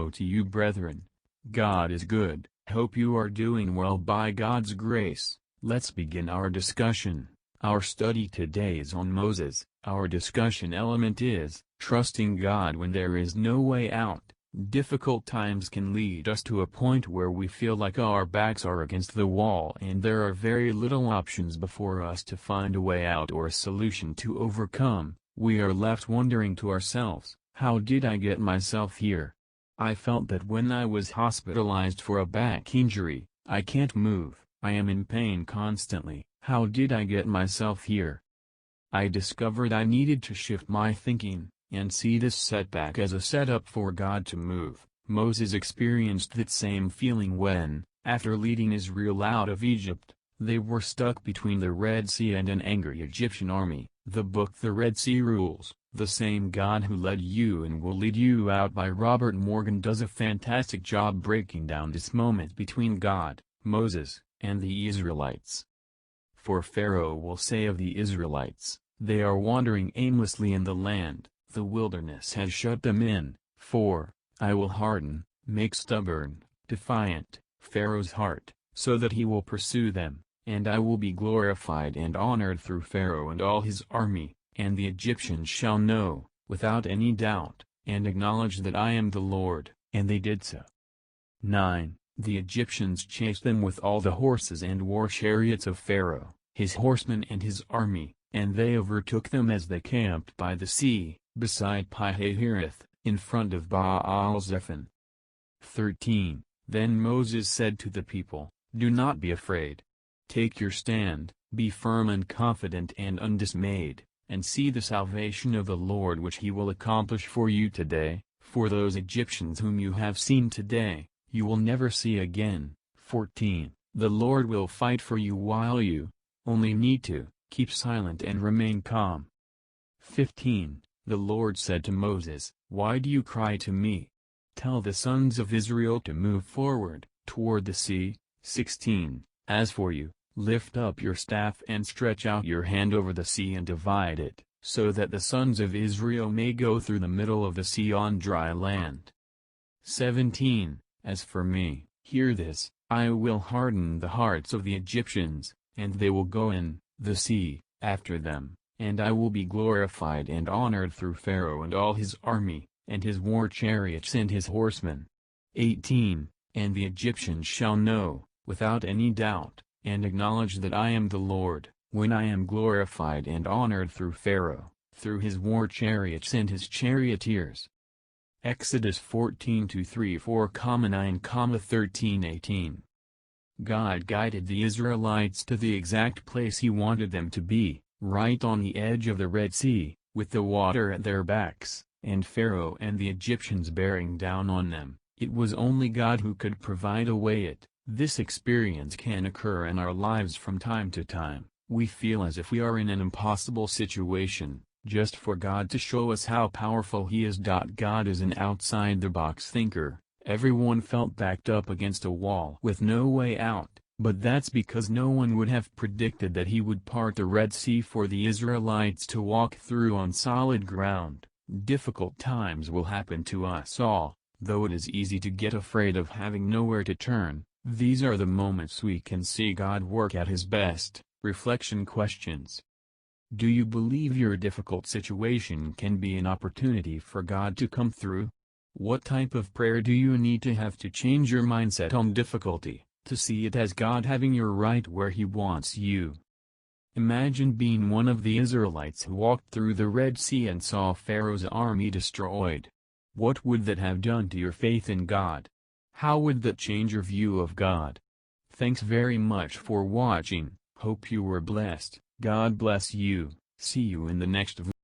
Hello to you, brethren. God is good. Hope you are doing well by God's grace. Let's begin our discussion. Our study today is on Moses. Our discussion element is trusting God when there is no way out. Difficult times can lead us to a point where we feel like our backs are against the wall and there are very little options before us to find a way out or a solution to overcome. We are left wondering to ourselves, how did I get myself here? I felt that when I was hospitalized for a back injury. I can't move, I am in pain constantly. How did I get myself here? I discovered I needed to shift my thinking and see this setback as a setup for God to move. Moses experienced that same feeling when, after leading Israel out of Egypt, they were stuck between the Red Sea and an angry Egyptian army. The book The Red Sea Rules, The Same God Who Led You and Will Lead You Out by Robert Morgan does a fantastic job breaking down this moment between God, Moses, and the Israelites. For Pharaoh will say of the Israelites, they are wandering aimlessly in the land. The wilderness has shut them in, for I will harden, make stubborn, defiant, Pharaoh's heart, so that he will pursue them, and I will be glorified and honored through Pharaoh and all his army, and the Egyptians shall know, without any doubt, and acknowledge that I am the Lord, and they did so. 9. The Egyptians chased them with all the horses and war chariots of Pharaoh, his horsemen and his army, and they overtook them as they camped by the sea, beside Pi-hahiroth, in front of Baal-zephon. 13. Then Moses said to the people, Do not be afraid. Take your stand, be firm and confident and undismayed, and see the salvation of the Lord which he will accomplish for you today. For those Egyptians whom you have seen today, you will never see again. 14. The Lord will fight for you while you only need to keep silent and remain calm. 15. The Lord said to Moses, Why do you cry to me? Tell the sons of Israel to move forward, toward the sea. 16. As for you, lift up your staff and stretch out your hand over the sea and divide it, so that the sons of Israel may go through the middle of the sea on dry land. 17. As for me, hear this, I will harden the hearts of the Egyptians, and they will go in the sea after them. And I will be glorified and honored through Pharaoh and all his army, and his war chariots and his horsemen. 18. And the Egyptians shall know, without any doubt, and acknowledge that I am the Lord, when I am glorified and honored through Pharaoh, through his war chariots and his charioteers. Exodus 14:2-3-4,9,13-18. God guided the Israelites to the exact place he wanted them to be, right on the edge of the Red Sea, with the water at their backs, and Pharaoh and the Egyptians bearing down on them. It was only God who could provide a way. This experience can occur in our lives from time to time. We feel as if we are in an impossible situation, just for God to show us how powerful he is. God is an outside-the-box thinker. Everyone felt backed up against a wall with no way out. But that's because no one would have predicted that he would part the Red Sea for the Israelites to walk through on solid ground. Difficult times will happen to us all, though it is easy to get afraid of having nowhere to turn. These are the moments we can see God work at his best. Reflection questions. Do you believe your difficult situation can be an opportunity for God to come through? What type of prayer do you need to have to change your mindset on difficulty, to see it as God having you right where he wants you? Imagine being one of the Israelites who walked through the Red Sea and saw Pharaoh's army destroyed. What would that have done to your faith in God? How would that change your view of God? Thanks very much for watching. Hope you were blessed. God bless you. See you in the next video.